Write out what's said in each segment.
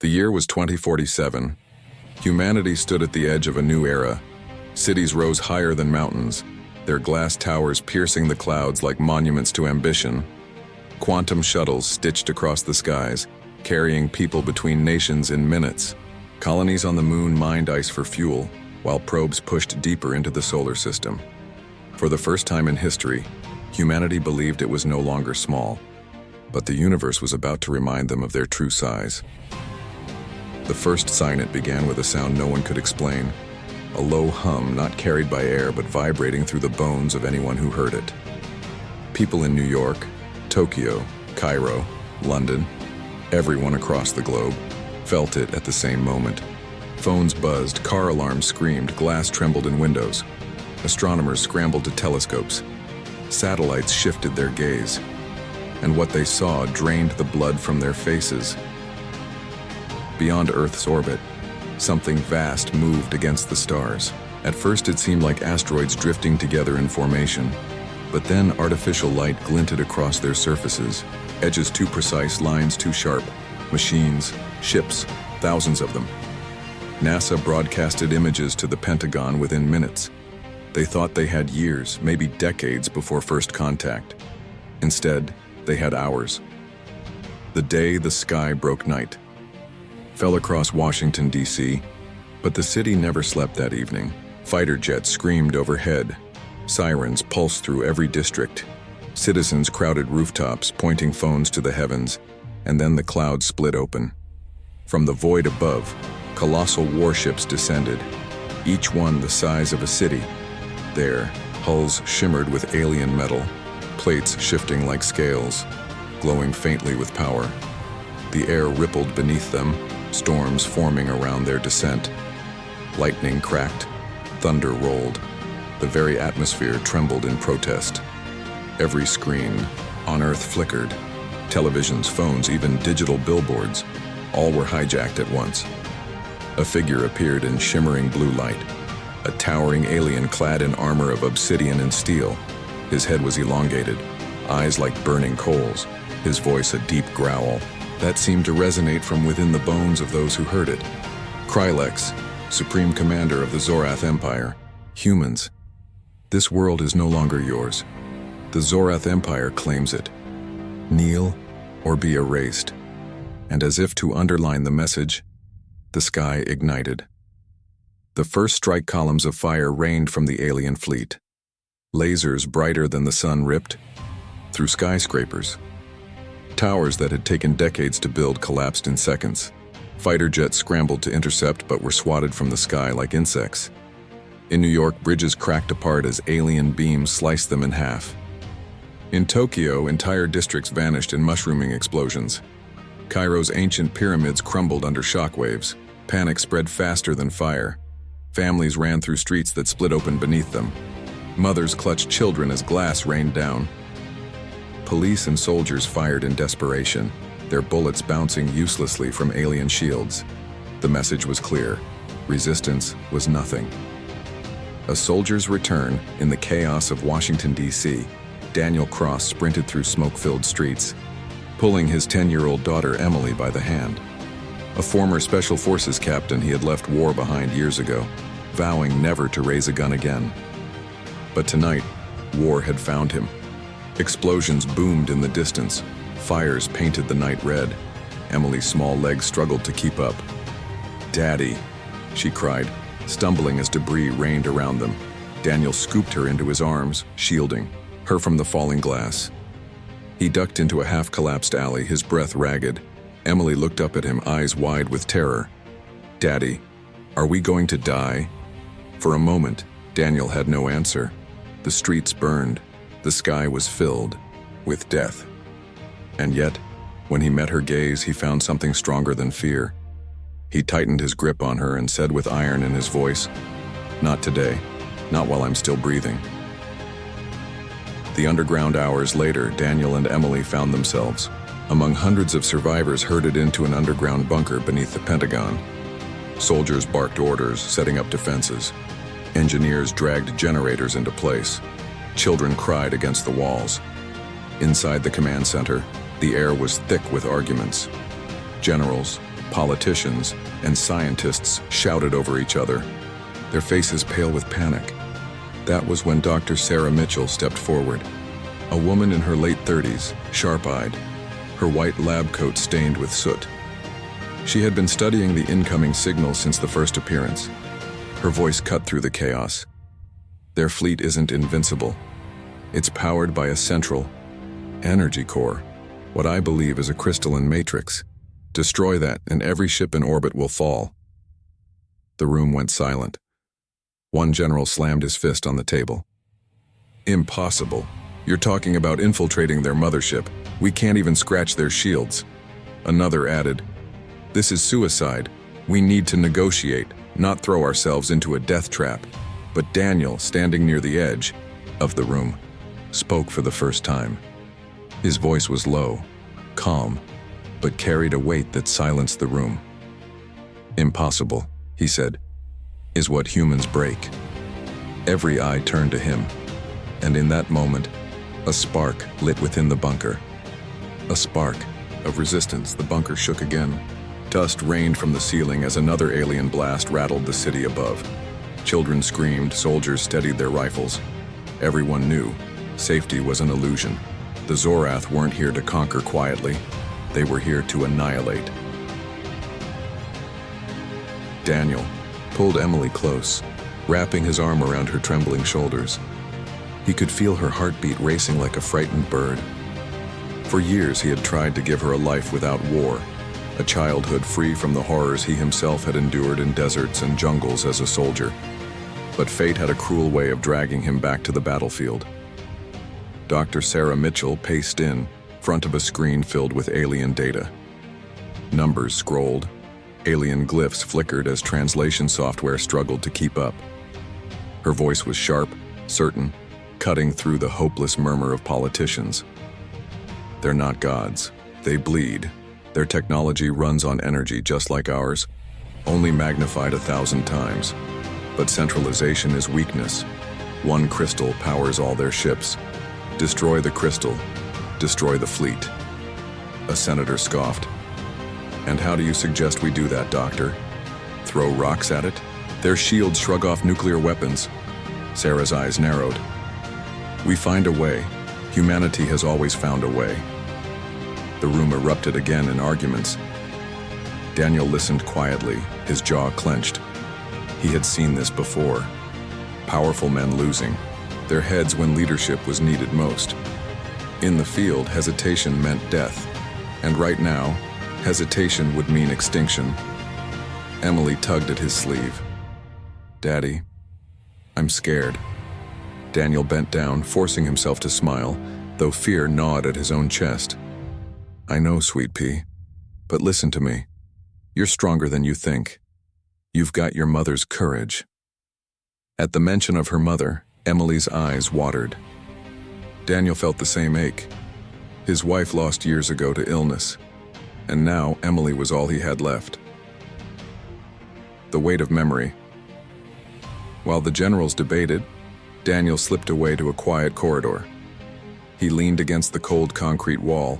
The year was 2047. Humanity stood at the edge of a new era. Cities rose higher than mountains, their glass towers piercing the clouds like monuments to ambition. Quantum shuttles stitched across the skies, carrying people between nations in minutes. Colonies on the moon mined ice for fuel, while probes pushed deeper into the solar system. For the first time in history, humanity believed it was no longer small, but the universe was about to remind them of their true size. The first sign began with a sound no one could explain, a low hum not carried by air but vibrating through the bones of anyone who heard it. People in New York, Tokyo, Cairo, London, everyone across the globe, felt it at the same moment. Phones buzzed, car alarms screamed, glass trembled in windows. Astronomers scrambled to telescopes. Satellites shifted their gaze, and what they saw drained the blood from their faces. Beyond Earth's orbit, something vast moved against the stars. At first it seemed like asteroids drifting together in formation, but then artificial light glinted across their surfaces, edges too precise, lines too sharp, machines, ships, thousands of them. NASA broadcasted images to the Pentagon within minutes. They thought they had years, maybe decades before first contact. Instead, they had hours. The day the sky broke night fell across Washington, D.C., but the city never slept that evening. Fighter jets screamed overhead. Sirens pulsed through every district. Citizens crowded rooftops, pointing phones to the heavens, and then the clouds split open. From the void above, colossal warships descended, each one the size of a city. Their hulls shimmered with alien metal, plates shifting like scales, glowing faintly with power. The air rippled beneath them, storms forming around their descent. Lightning cracked, thunder rolled. The very atmosphere trembled in protest. Every screen on Earth flickered. Televisions, phones, even digital billboards, all were hijacked at once. A figure appeared in shimmering blue light, a towering alien clad in armor of obsidian and steel. His head was elongated, eyes like burning coals, his voice a deep growl that seemed to resonate from within the bones of those who heard it. Krylex, supreme commander of the Zorath Empire. Humans, this world is no longer yours. The Zorath Empire claims it. Kneel or be erased. And as if to underline the message, the sky ignited. The first strike columns of fire rained from the alien fleet. Lasers brighter than the sun ripped through skyscrapers. Towers that had taken decades to build collapsed in seconds. Fighter jets scrambled to intercept but were swatted from the sky like insects. In New York, bridges cracked apart as alien beams sliced them in half. In Tokyo, entire districts vanished in mushrooming explosions. Cairo's ancient pyramids crumbled under shockwaves. Panic spread faster than fire. Families ran through streets that split open beneath them. Mothers clutched children as glass rained down. Police and soldiers fired in desperation, their bullets bouncing uselessly from alien shields. The message was clear: resistance was nothing. A soldier's return in the chaos of Washington, D.C., Daniel Cross sprinted through smoke-filled streets, pulling his 10-year-old daughter Emily by the hand. A former Special Forces captain, he had left war behind years ago, vowing never to raise a gun again. But tonight, war had found him. Explosions boomed in the distance. Fires painted the night red. Emily's small legs struggled to keep up. "Daddy," she cried, stumbling as debris rained around them. Daniel scooped her into his arms, shielding her from the falling glass. He ducked into a half-collapsed alley, his breath ragged. Emily looked up at him, eyes wide with terror. "Daddy, are we going to die?" For a moment, Daniel had no answer. The streets burned. The sky was filled with death. And yet, when he met her gaze, he found something stronger than fear. He tightened his grip on her and said with iron in his voice, "Not today, not while I'm still breathing." The underground hours later, Daniel and Emily found themselves among hundreds of survivors herded into an underground bunker beneath the Pentagon. Soldiers barked orders, setting up defenses. Engineers dragged generators into place. Children cried against the walls. Inside the command center, the air was thick with arguments. Generals, Politicians and scientists shouted over each other, their faces pale with panic. That was when Dr. Sarah Mitchell stepped forward, a woman in her late 30s, sharp-eyed, her white lab coat stained with soot. She had been studying the incoming signals since the first appearance. Her voice cut through the chaos. Their fleet isn't invincible. It's powered by a central energy core, what I believe is a crystalline matrix. Destroy that, and every ship in orbit will fall. The room went silent. One general slammed his fist on the table. Impossible. You're talking about infiltrating their mothership. We can't even scratch their shields. Another added, this is suicide. We need to negotiate, not throw ourselves into a death trap. But Daniel, standing near the edge of the room, spoke for the first time. His voice was low, calm, but carried a weight that silenced the room. Impossible, he said, is what humans break. Every eye turned to him, and in that moment, a spark lit within the bunker. A spark of resistance. The bunker shook again. Dust rained from the ceiling as another alien blast rattled the city above. Children screamed, soldiers steadied their rifles. Everyone knew safety was an illusion. The Zorath weren't here to conquer quietly. They were here to annihilate. Daniel pulled Emily close, wrapping his arm around her trembling shoulders. He could feel her heartbeat racing like a frightened bird. For years he had tried to give her a life without war, a childhood free from the horrors he himself had endured in deserts and jungles as a soldier. But fate had a cruel way of dragging him back to the battlefield. Dr. Sarah Mitchell paced in front of a screen filled with alien data. Numbers scrolled. Alien glyphs flickered as translation software struggled to keep up. Her voice was sharp, certain, cutting through the hopeless murmur of politicians. They're not gods. They bleed. Their technology runs on energy just like ours, only magnified 1,000 times. But centralization is weakness. One crystal powers all their ships. Destroy the crystal. Destroy the fleet. A senator scoffed. And how do you suggest we do that, Doctor? Throw rocks at it? Their shields shrug off nuclear weapons. Sarah's eyes narrowed. We find a way. Humanity has always found a way. The room erupted again in arguments. Daniel listened quietly, his jaw clenched. He had seen this before. Powerful men losing, their heads when leadership was needed most. In the field, hesitation meant death. And right now, hesitation would mean extinction. Emily tugged at his sleeve. Daddy, I'm scared. Daniel bent down, forcing himself to smile, though fear gnawed at his own chest. I know, sweet pea, but listen to me. You're stronger than you think. You've got your mother's courage. At the mention of her mother, Emily's eyes watered. Daniel felt the same ache. His wife lost years ago to illness, and now Emily was all he had left. The weight of memory. While the generals debated, Daniel slipped away to a quiet corridor. He leaned against the cold concrete wall,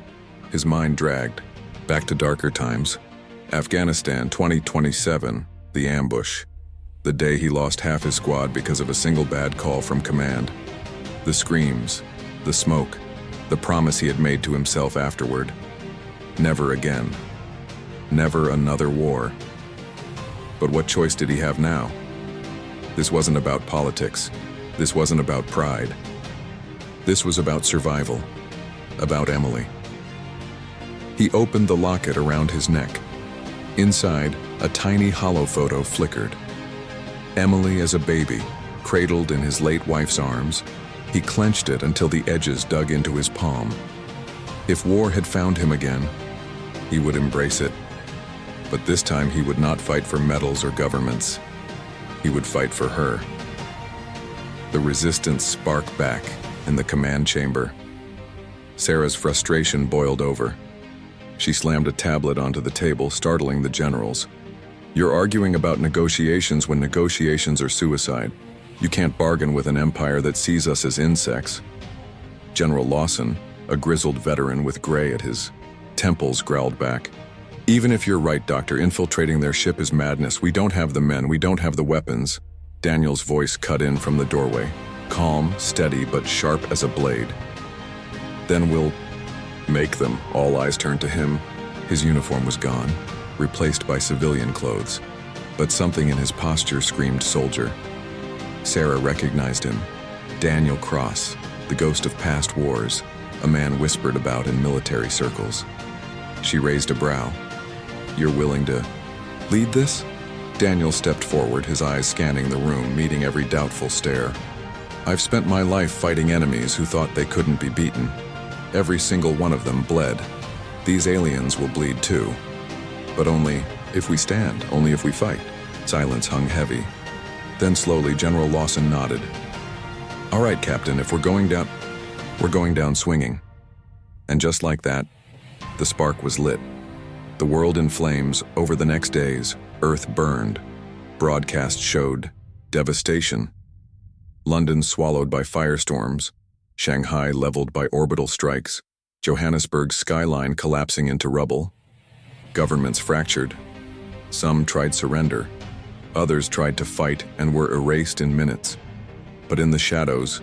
his mind dragged, back to darker times. Afghanistan 2027, the ambush. The day he lost half his squad because of a single bad call from command. The screams, the smoke, the promise he had made to himself afterward. Never again. Never another war. But what choice did he have now? This wasn't about politics. This wasn't about pride. This was about survival. About Emily. He opened the locket around his neck. Inside, a tiny hollow photo flickered. Emily as a baby, cradled in his late wife's arms. He clenched it until the edges dug into his palm. If war had found him again, he would embrace it. But this time he would not fight for medals or governments. He would fight for her. The resistance sparked back in the command chamber. Sarah's frustration boiled over. She slammed a tablet onto the table, startling the generals. You're arguing about negotiations when negotiations are suicide. You can't bargain with an empire that sees us as insects. General Lawson, a grizzled veteran with gray at his temples, growled back. Even if you're right, Doctor, infiltrating their ship is madness. We don't have the men, we don't have the weapons. Daniel's voice cut in from the doorway, calm, steady, but sharp as a blade. Then we'll make them. All eyes turned to him. His uniform was gone, replaced by civilian clothes. But something in his posture screamed soldier. Sarah recognized him. Daniel Cross, the ghost of past wars, a man whispered about in military circles. She raised a brow. You're willing to lead this? Daniel stepped forward, his eyes scanning the room, meeting every doubtful stare. I've spent my life fighting enemies who thought they couldn't be beaten. Every single one of them bled. These aliens will bleed too. But only if we stand, only if we fight. Silence hung heavy. Then slowly, General Lawson nodded. All right, Captain, if we're going down swinging. And just like that, the spark was lit. The world in flames. Over the next days, Earth burned. Broadcasts showed devastation. London swallowed by firestorms. Shanghai leveled by orbital strikes. Johannesburg's skyline collapsing into rubble. Governments fractured. Some tried surrender. Others tried to fight and were erased in minutes. But in the shadows,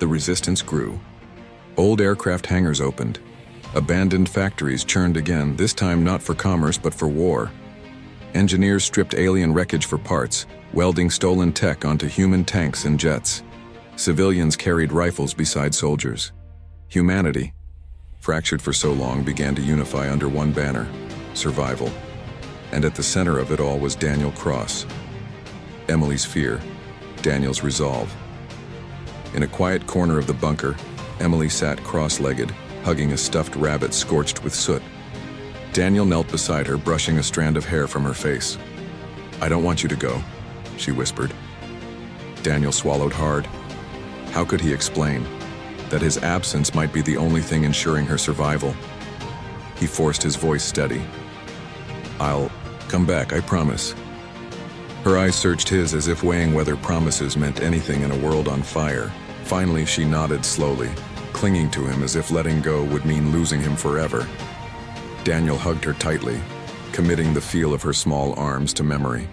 the resistance grew. Old aircraft hangars opened. Abandoned factories churned again, this time not for commerce but for war. Engineers stripped alien wreckage for parts, welding stolen tech onto human tanks and jets. Civilians carried rifles beside soldiers. Humanity, fractured for so long, began to unify under one banner: survival. And at the center of it all was Daniel Cross. Emily's fear, Daniel's resolve. In a quiet corner of the bunker, Emily sat cross-legged, hugging a stuffed rabbit scorched with soot. Daniel knelt beside her, brushing a strand of hair from her face. I don't want you to go, she whispered. Daniel swallowed hard. How could he explain that his absence might be the only thing ensuring her survival? He forced his voice steady. I'll come back, I promise. Her eyes searched his as if weighing whether promises meant anything in a world on fire. Finally, she nodded slowly, clinging to him as if letting go would mean losing him forever. Daniel hugged her tightly, committing the feel of her small arms to memory.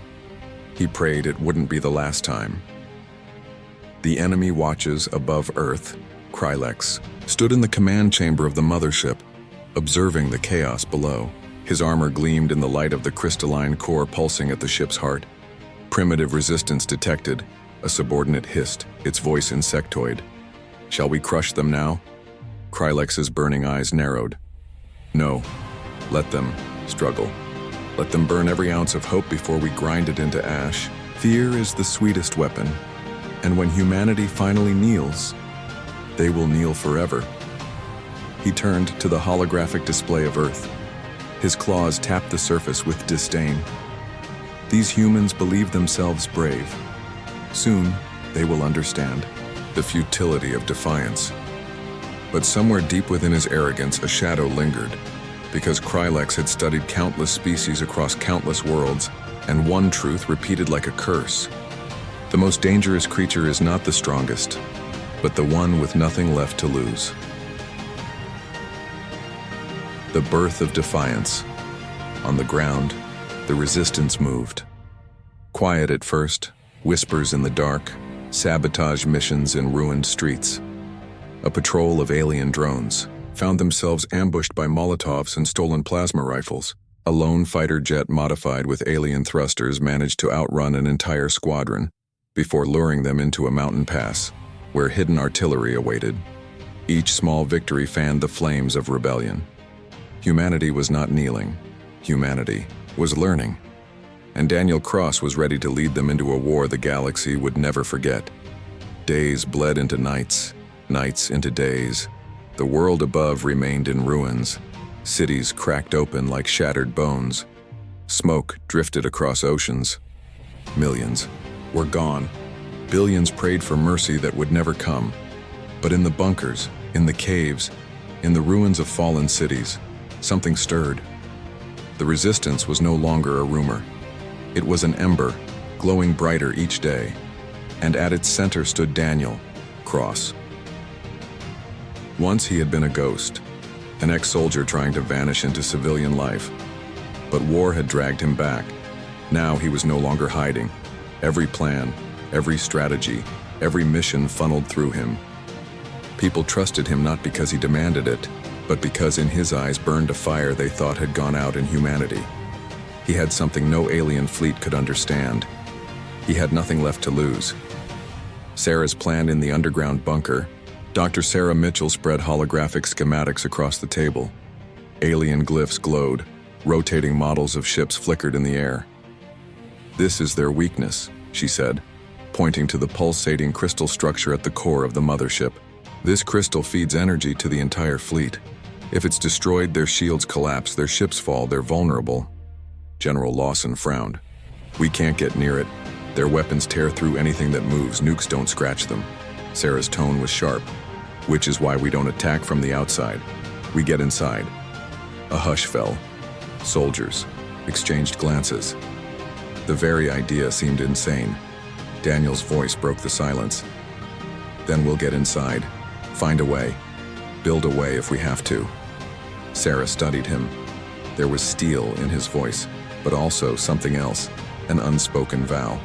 He prayed it wouldn't be the last time. The enemy watches above Earth, Krylex, stood in the command chamber of the mothership, observing the chaos below. His armor gleamed in the light of the crystalline core pulsing at the ship's heart. Primitive resistance detected, a subordinate hissed, its voice insectoid. Shall we crush them now? Krylex's burning eyes narrowed. No, let them struggle. Let them burn every ounce of hope before we grind it into ash. Fear is the sweetest weapon, and when humanity finally kneels, they will kneel forever. He turned to the holographic display of Earth. His claws tapped the surface with disdain. These humans believe themselves brave. Soon, they will understand the futility of defiance. But somewhere deep within his arrogance, a shadow lingered, because Krylex had studied countless species across countless worlds, and one truth repeated like a curse. The most dangerous creature is not the strongest, but the one with nothing left to lose. The birth of defiance. On the ground, the resistance moved. Quiet at first, whispers in the dark, sabotage missions in ruined streets. A patrol of alien drones found themselves ambushed by Molotovs and stolen plasma rifles. A lone fighter jet modified with alien thrusters managed to outrun an entire squadron before luring them into a mountain pass, where hidden artillery awaited. Each small victory fanned the flames of rebellion. Humanity was not kneeling. Humanity was learning. And Daniel Cross was ready to lead them into a war the galaxy would never forget. Days bled into nights, nights into days. The world above remained in ruins. Cities cracked open like shattered bones. Smoke drifted across oceans. Millions were gone. Billions prayed for mercy that would never come. But in the bunkers, in the caves, in the ruins of fallen cities, something stirred. The resistance was no longer a rumor. It was an ember, glowing brighter each day. And at its center stood Daniel Cross. Once he had been a ghost, an ex-soldier trying to vanish into civilian life. But war had dragged him back. Now he was no longer hiding. Every plan, every strategy, every mission funneled through him. People trusted him not because he demanded it, but because in his eyes burned a fire they thought had gone out in humanity. He had something no alien fleet could understand. He had nothing left to lose. Sarah's plan in the underground bunker. Dr. Sarah Mitchell spread holographic schematics across the table. Alien glyphs glowed. Rotating models of ships flickered in the air. "This is their weakness," she said, pointing to the pulsating crystal structure at the core of the mothership. "This crystal feeds energy to the entire fleet. If it's destroyed, their shields collapse, their ships fall, they're vulnerable." General Lawson frowned. "We can't get near it. Their weapons tear through anything that moves, nukes don't scratch them." Sarah's tone was sharp. "Which is why we don't attack from the outside. We get inside." A hush fell. Soldiers exchanged glances. The very idea seemed insane. Daniel's voice broke the silence. "Then we'll get inside. Find a way. Build a way if we have to." Sarah studied him. There was steel in his voice, but also something else, an unspoken vow.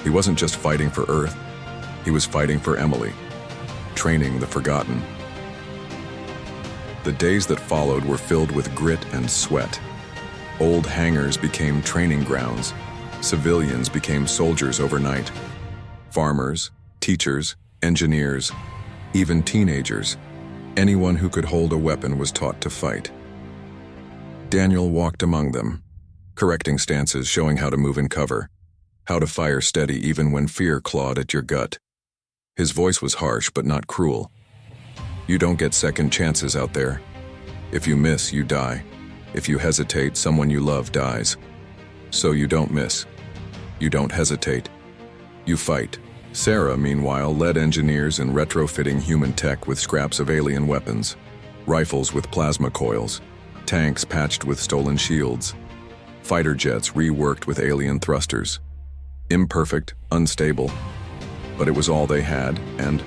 He wasn't just fighting for Earth. He was fighting for Emily, training the forgotten. The days that followed were filled with grit and sweat. Old hangars became training grounds. Civilians became soldiers overnight. Farmers, teachers, engineers, even teenagers. Anyone who could hold a weapon was taught to fight. Daniel walked among them, correcting stances, showing how to move in cover, how to fire steady even when fear clawed at your gut. His voice was harsh but not cruel. "You don't get second chances out there. If you miss, you die. If you hesitate, someone you love dies. So you don't miss. You don't hesitate. You fight." Sarah, meanwhile, led engineers in retrofitting human tech with scraps of alien weapons, rifles with plasma coils, tanks patched with stolen shields, fighter jets reworked with alien thrusters. Imperfect, unstable, but it was all they had, and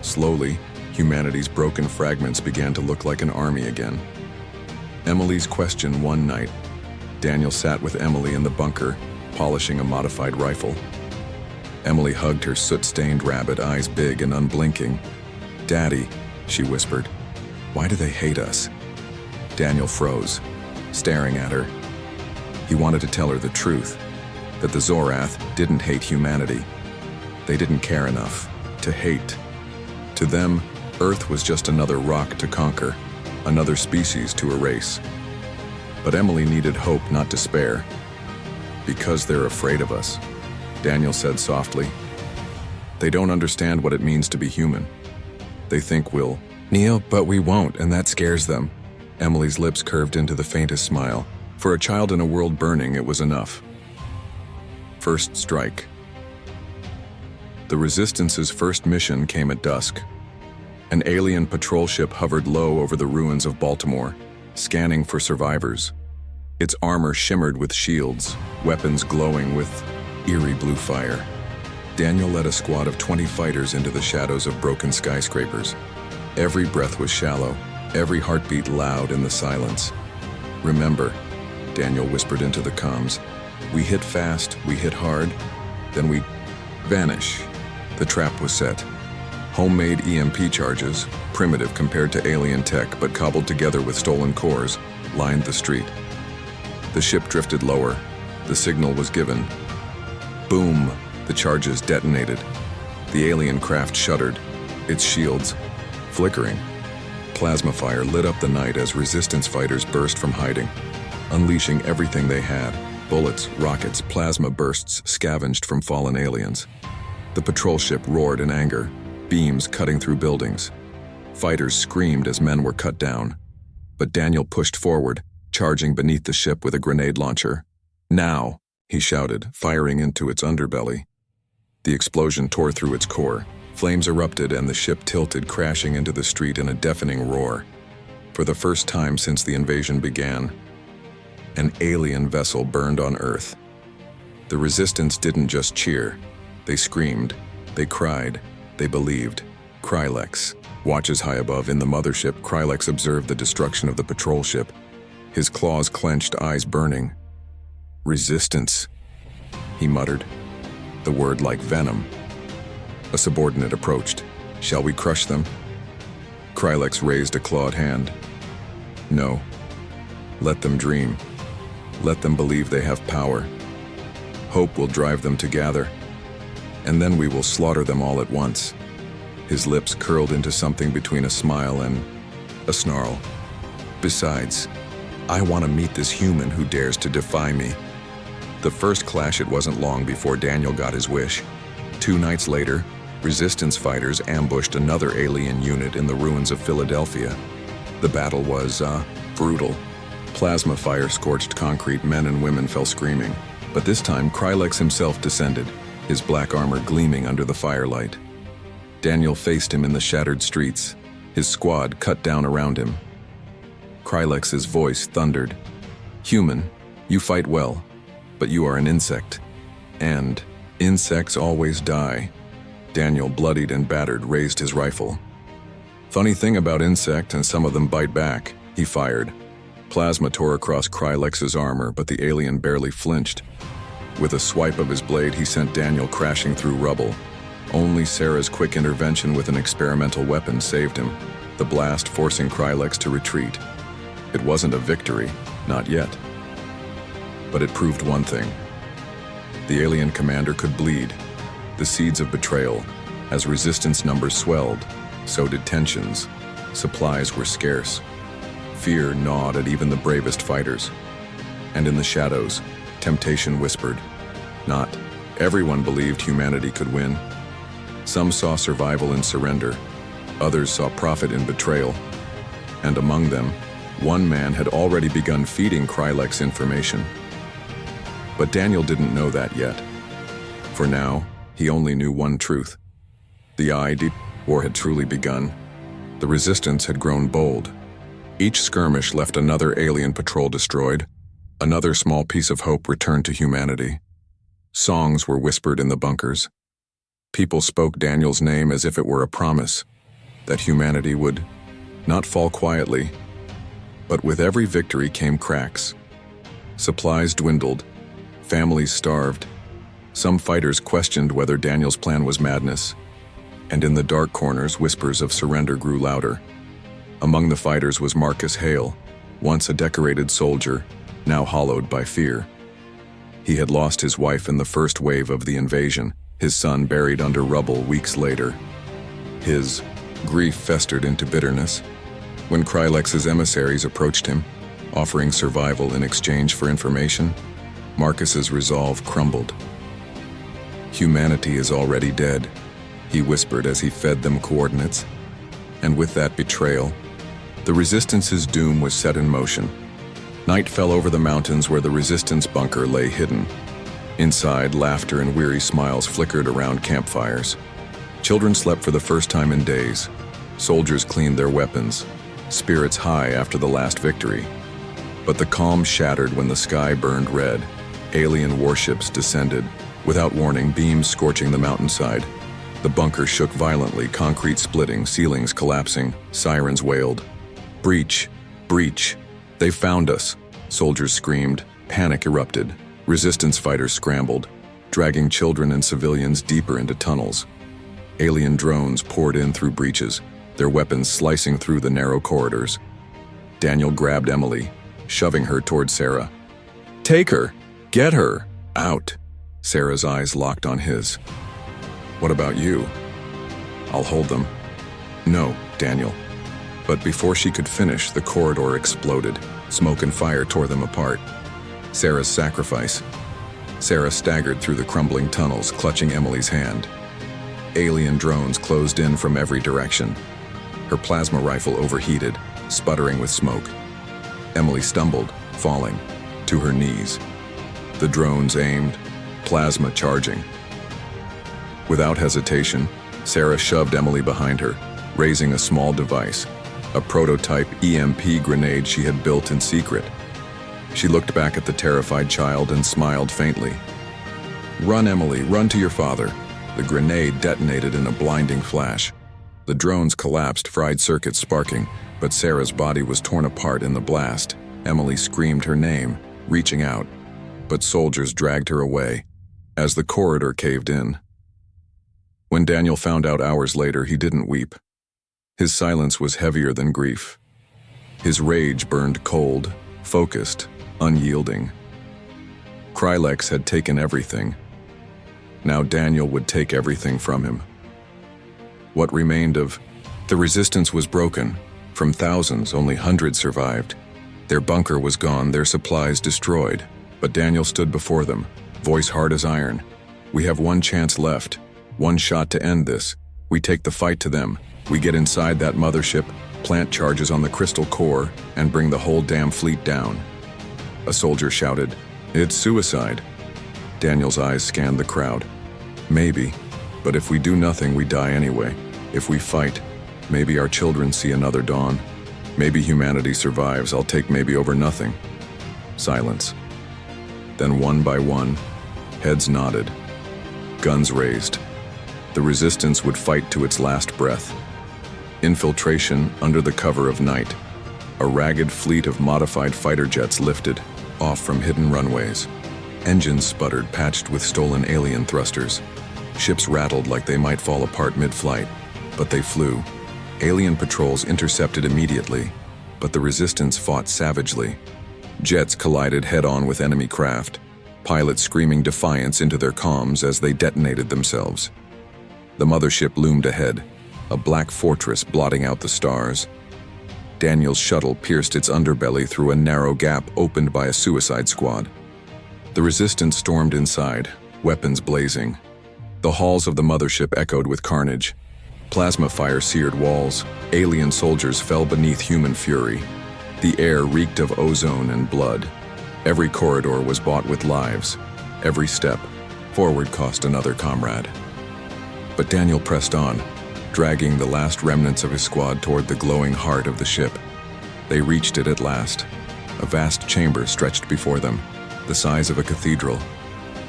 slowly, humanity's broken fragments began to look like an army again. Emily's question one night. Daniel sat with Emily in the bunker, polishing a modified rifle. Emily hugged her soot-stained rabbit, eyes big and unblinking. "Daddy," she whispered, "why do they hate us?" Daniel froze, staring at her. He wanted to tell her the truth, that the Zorath didn't hate humanity. They didn't care enough to hate. To them, Earth was just another rock to conquer, another species to erase. But Emily needed hope, not despair. "Because they're afraid of us," Daniel said softly. "They don't understand what it means to be human. They think we'll kneel, but we won't, and that scares them." Emily's lips curved into the faintest smile. For a child in a world burning, it was enough. First strike. The Resistance's first mission came at dusk. An alien patrol ship hovered low over the ruins of Baltimore, scanning for survivors. Its armor shimmered with shields, weapons glowing with eerie blue fire. Daniel led a squad of 20 fighters into the shadows of broken skyscrapers. Every breath was shallow, every heartbeat loud in the silence. "Remember," Daniel whispered into the comms, "we hit fast, we hit hard, then we vanish." The trap was set. Homemade EMP charges, primitive compared to alien tech but cobbled together with stolen cores, lined the street. The ship drifted lower. The signal was given. Boom! The charges detonated. The alien craft shuddered, its shields flickering. Plasma fire lit up the night as resistance fighters burst from hiding, unleashing everything they had. Bullets, rockets, plasma bursts scavenged from fallen aliens. The patrol ship roared in anger, beams cutting through buildings. Fighters screamed as men were cut down. But Daniel pushed forward, charging beneath the ship with a grenade launcher. "Now!" he shouted, firing into its underbelly. The explosion tore through its core. Flames erupted and the ship tilted, crashing into the street in a deafening roar. For the first time since the invasion began, an alien vessel burned on Earth. The Resistance didn't just cheer. They screamed. They cried. They believed. Krylex. Watches high above in the mothership, Krylex observed the destruction of the patrol ship. his claws clenched, eyes burning. "Resistance," he muttered, the word like venom. A subordinate approached. "Shall we crush them?" Krylex raised a clawed hand. "No. Let them dream. Let them believe they have power. Hope will drive them to gather, and then we will slaughter them all at once." His lips curled into something between a smile and a snarl. "Besides, I want to meet this human who dares to defy me." The first clash, it wasn't long before Daniel got his wish. 2 nights later, resistance fighters ambushed another alien unit in the ruins of Philadelphia. The battle was, brutal. Plasma fire scorched concrete, men and women fell screaming. But this time, Krylex himself descended, his black armor gleaming under the firelight. Daniel faced him in the shattered streets, his squad cut down around him. Krylex's voice thundered. "Human, you fight well, but you are an insect. And insects always die." Daniel, bloodied and battered, raised his rifle. "Funny thing about insect, and some of them bite back," he fired. Plasma tore across Krylex's armor, but the alien barely flinched. With a swipe of his blade, he sent Daniel crashing through rubble. Only Sarah's quick intervention with an experimental weapon saved him, the blast forcing Krylex to retreat. It wasn't a victory, not yet. But it proved one thing. The alien commander could bleed. The seeds of betrayal. As resistance numbers swelled, so did tensions. Supplies were scarce. Fear gnawed at even the bravest fighters. And in the shadows, temptation whispered. Not everyone believed humanity could win. Some saw survival in surrender. Others saw profit in betrayal. And among them, one man had already begun feeding Krylex information. But Daniel didn't know that yet. For now, he only knew one truth. The war had truly begun. The resistance had grown bold. Each skirmish left another alien patrol destroyed. Another small piece of hope returned to humanity. Songs were whispered in the bunkers. People spoke Daniel's name as if it were a promise that humanity would not fall quietly. But with every victory came cracks. Supplies dwindled. Families starved. Some fighters questioned whether Daniel's plan was madness. And in the dark corners, whispers of surrender grew louder. Among the fighters was Marcus Hale, once a decorated soldier, now hollowed by fear. He had lost his wife in the first wave of the invasion, his son buried under rubble weeks later. His grief festered into bitterness. When Krylex's emissaries approached him, offering survival in exchange for information, Marcus's resolve crumbled. "Humanity is already dead," he whispered as he fed them coordinates. And with that betrayal, the Resistance's doom was set in motion. Night fell over the mountains where the Resistance bunker lay hidden. Inside, laughter and weary smiles flickered around campfires. Children slept for the first time in days. Soldiers cleaned their weapons, spirits high after the last victory. But the calm shattered when the sky burned red. Alien warships descended, without warning, beams scorching the mountainside. The bunker shook violently, concrete splitting, ceilings collapsing, sirens wailed. "Breach! Breach! They found us!" Soldiers screamed. Panic erupted. Resistance fighters scrambled, dragging children and civilians deeper into tunnels. Alien drones poured in through breaches, their weapons slicing through the narrow corridors. Daniel grabbed Emily, shoving her toward Sarah. "Take her! Get her! Out!" Sarah's eyes locked on his. "What about you?" "I'll hold them." "No, Daniel." But before she could finish, the corridor exploded. Smoke and fire tore them apart. Sarah's sacrifice. Sarah staggered through the crumbling tunnels, clutching Emily's hand. Alien drones closed in from every direction. Her plasma rifle overheated, sputtering with smoke. Emily stumbled, falling, to her knees. The drones aimed, plasma charging. Without hesitation, Sarah shoved Emily behind her, raising a small device, a prototype EMP grenade she had built in secret. She looked back at the terrified child and smiled faintly. "Run, Emily, run to your father." The grenade detonated in a blinding flash. The drones collapsed, fried circuits sparking, but Sarah's body was torn apart in the blast, Emily screamed her name, reaching out, but soldiers dragged her away as the corridor caved in. When Daniel found out hours later, he didn't weep. His silence was heavier than grief. His rage burned cold, focused, unyielding. Krylex had taken everything. Now Daniel would take everything from him. What remained of the resistance was broken. From thousands, only hundreds survived. Their bunker was gone, their supplies destroyed. But Daniel stood before them, voice hard as iron. We have one chance left, one shot to end this. We take the fight to them. We get inside that mothership, plant charges on the crystal core, and bring the whole damn fleet down. A soldier shouted, "It's suicide." Daniel's eyes scanned the crowd. Maybe, but if we do nothing, we die anyway. If we fight, maybe our children see another dawn. Maybe humanity survives. I'll take maybe over nothing. Silence. Then one by one, heads nodded, guns raised. The resistance would fight to its last breath. Infiltration under the cover of night. A ragged fleet of modified fighter jets lifted, off from hidden runways. Engines sputtered, patched with stolen alien thrusters. Ships rattled like they might fall apart mid-flight, but they flew. Alien patrols intercepted immediately, but the resistance fought savagely. Jets collided head-on with enemy craft, pilots screaming defiance into their comms as they detonated themselves. The mothership loomed ahead, a black fortress blotting out the stars. Daniel's shuttle pierced its underbelly through a narrow gap opened by a suicide squad. The resistance stormed inside, weapons blazing. The halls of the mothership echoed with carnage. Plasma fire seared walls. Alien soldiers fell beneath human fury. The air reeked of ozone and blood. Every corridor was bought with lives. Every step forward cost another comrade. But Daniel pressed on, dragging the last remnants of his squad toward the glowing heart of the ship. They reached it at last. A vast chamber stretched before them, the size of a cathedral.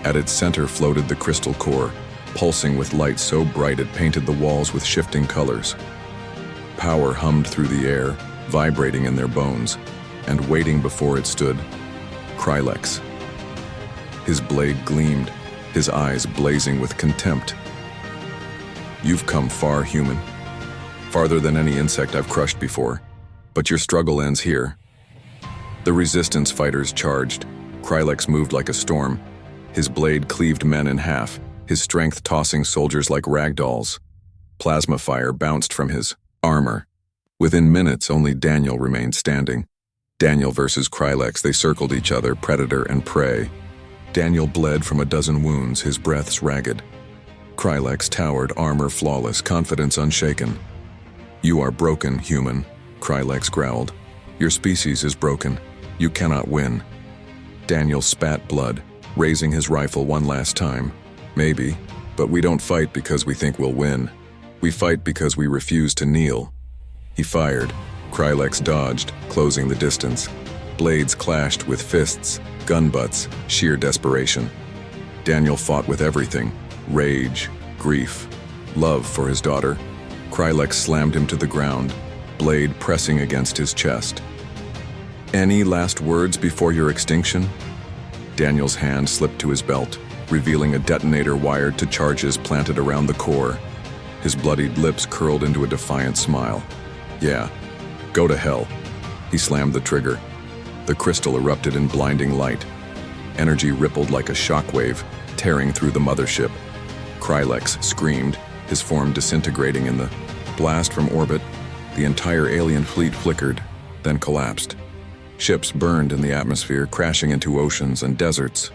At its center floated the crystal core, pulsing with light so bright it painted the walls with shifting colors. Power hummed through the air, vibrating in their bones, and waiting before it stood, Krylex. His blade gleamed, his eyes blazing with contempt. You've come far, human. Farther than any insect I've crushed before. But your struggle ends here. The resistance fighters charged. Krylex moved like a storm. His blade cleaved men in half, his strength tossing soldiers like rag dolls. Plasma fire bounced from his armor. Within minutes, only Daniel remained standing. Daniel versus Krylex, they circled each other, predator and prey. Daniel bled from a dozen wounds, his breaths ragged. Krylex towered, armor flawless, confidence unshaken. You are broken, human, Krylex growled. Your species is broken. You cannot win. Daniel spat blood, raising his rifle one last time. Maybe, but we don't fight because we think we'll win. We fight because we refuse to kneel. He fired. Krylex dodged, closing the distance. Blades clashed with fists, gun butts, sheer desperation. Daniel fought with everything. Rage, grief, love for his daughter. Krylex slammed him to the ground, blade pressing against his chest. Any last words before your extinction? Daniel's hand slipped to his belt, revealing a detonator wired to charges planted around the core. His bloodied lips curled into a defiant smile. Yeah, go to hell. He slammed the trigger. The crystal erupted in blinding light. Energy rippled like a shockwave, tearing through the mothership. Krylex screamed, his form disintegrating in the blast from orbit. The entire alien fleet flickered, then collapsed. Ships burned in the atmosphere, crashing into oceans and deserts.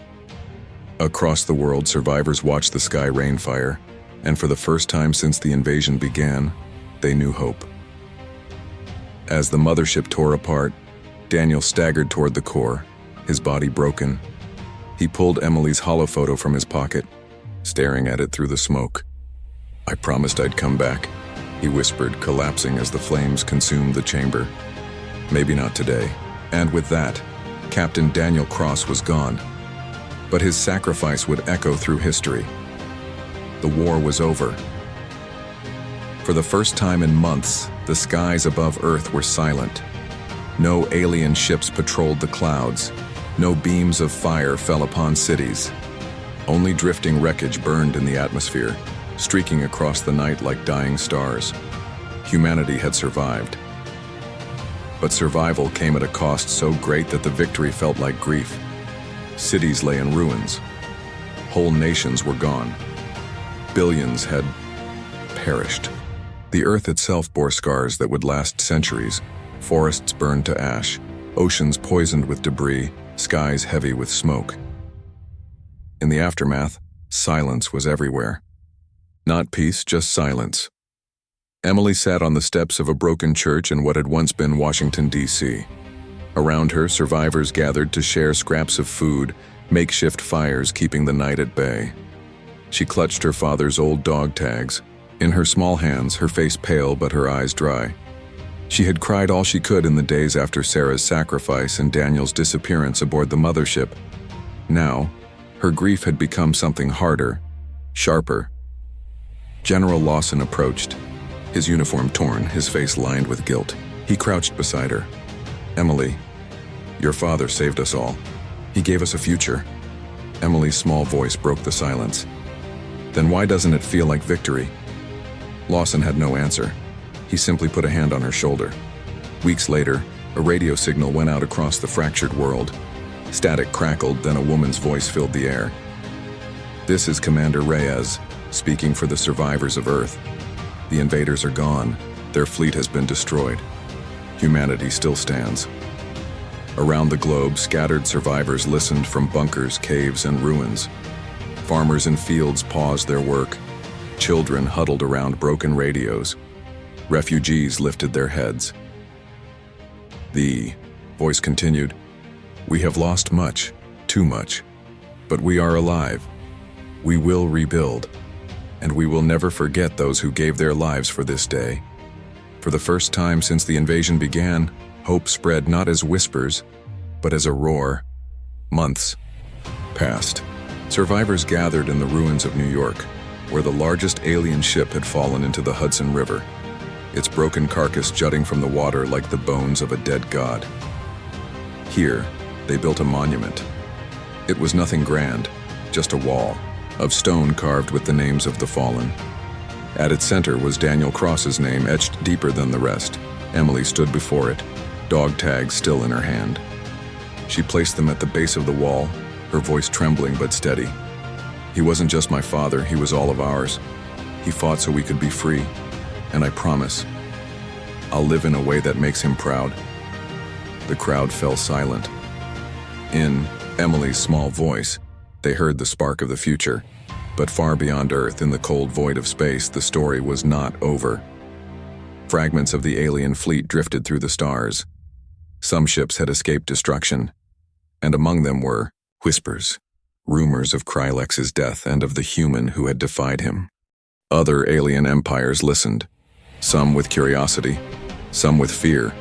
Across the world, survivors watched the sky rain fire, and for the first time since the invasion began, they knew hope. As the mothership tore apart, Daniel staggered toward the core, his body broken. He pulled Emily's holophoto from his pocket, staring at it through the smoke. I promised I'd come back, he whispered, collapsing as the flames consumed the chamber. Maybe not today. And with that, Captain Daniel Cross was gone. But his sacrifice would echo through history. The war was over. For the first time in months, the skies above Earth were silent. No alien ships patrolled the clouds. No beams of fire fell upon cities. Only drifting wreckage burned in the atmosphere, streaking across the night like dying stars. Humanity had survived. But survival came at a cost so great that the victory felt like grief. Cities lay in ruins. Whole nations were gone. Billions had perished. The earth itself bore scars that would last centuries. Forests burned to ash, oceans poisoned with debris, skies heavy with smoke. In the aftermath, silence was everywhere. Not peace, just silence. Emily sat on the steps of a broken church in what had once been Washington, D.C. Around her, survivors gathered to share scraps of food, makeshift fires keeping the night at bay. She clutched her father's old dog tags. In her small hands, her face pale but her eyes dry. She had cried all she could in the days after Sarah's sacrifice and Daniel's disappearance aboard the mothership. Now, her grief had become something harder, sharper. General Lawson approached, his uniform torn, his face lined with guilt. He crouched beside her. "Emily, your father saved us all. He gave us a future." Emily's small voice broke the silence. "Then why doesn't it feel like victory?" Lawson had no answer. He simply put a hand on her shoulder. Weeks later, a radio signal went out across the fractured world. Static crackled, then a woman's voice filled the air. "This is Commander Reyes, speaking for the survivors of Earth. The invaders are gone. Their fleet has been destroyed. Humanity still stands." Around the globe, scattered survivors listened from bunkers, caves, and ruins. Farmers in fields paused their work. Children huddled around broken radios. Refugees lifted their heads. The voice continued, "We have lost much, too much, but we are alive. We will rebuild, and we will never forget those who gave their lives for this day." For the first time since the invasion began, hope spread not as whispers, but as a roar. Months passed. Survivors gathered in the ruins of New York, where the largest alien ship had fallen into the Hudson River, its broken carcass jutting from the water like the bones of a dead god. Here, they built a monument. It was nothing grand, just a wall of stone carved with the names of the fallen. At its center was Daniel Cross's name etched deeper than the rest. Emily stood before it, dog tags still in her hand. She placed them at the base of the wall, her voice trembling but steady. "He wasn't just my father, he was all of ours. He fought so we could be free, and I promise, I'll live in a way that makes him proud." The crowd fell silent. In Emily's small voice, they heard the spark of the future. But far beyond Earth, in the cold void of space, the story was not over. Fragments of the alien fleet drifted through the stars. Some ships had escaped destruction, and among them were whispers, rumors of Krylex's death and of the human who had defied him. Other alien empires listened, some with curiosity, some with fear.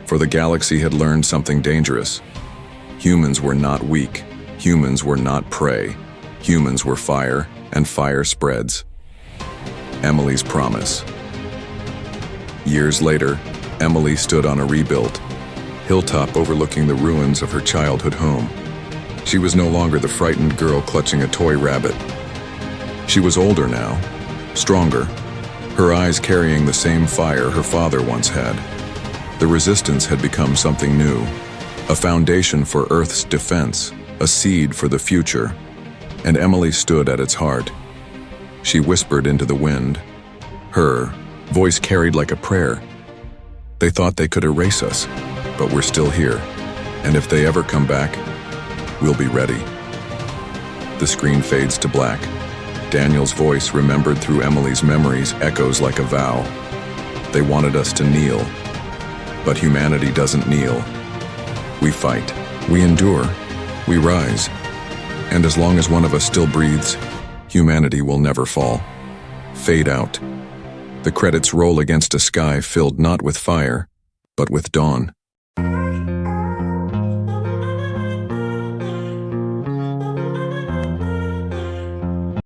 For the galaxy had learned something dangerous. Humans were not weak, humans were not prey. Humans were fire, and fire spreads. Emily's promise. Years later, Emily stood on a rebuilt hilltop overlooking the ruins of her childhood home. She was no longer the frightened girl clutching a toy rabbit. She was older now, stronger, her eyes carrying the same fire her father once had. The resistance had become something new, a foundation for Earth's defense, a seed for the future. And Emily stood at its heart. She whispered into the wind. Her voice carried like a prayer. "They thought they could erase us, but we're still here. And if they ever come back, we'll be ready." The screen fades to black. Daniel's voice, remembered through Emily's memories, echoes like a vow. They wanted us to kneel. But humanity doesn't kneel. We fight. We endure. We rise. And as long as one of us still breathes, humanity will never fall. Fade out. The credits roll against a sky filled not with fire, but with dawn.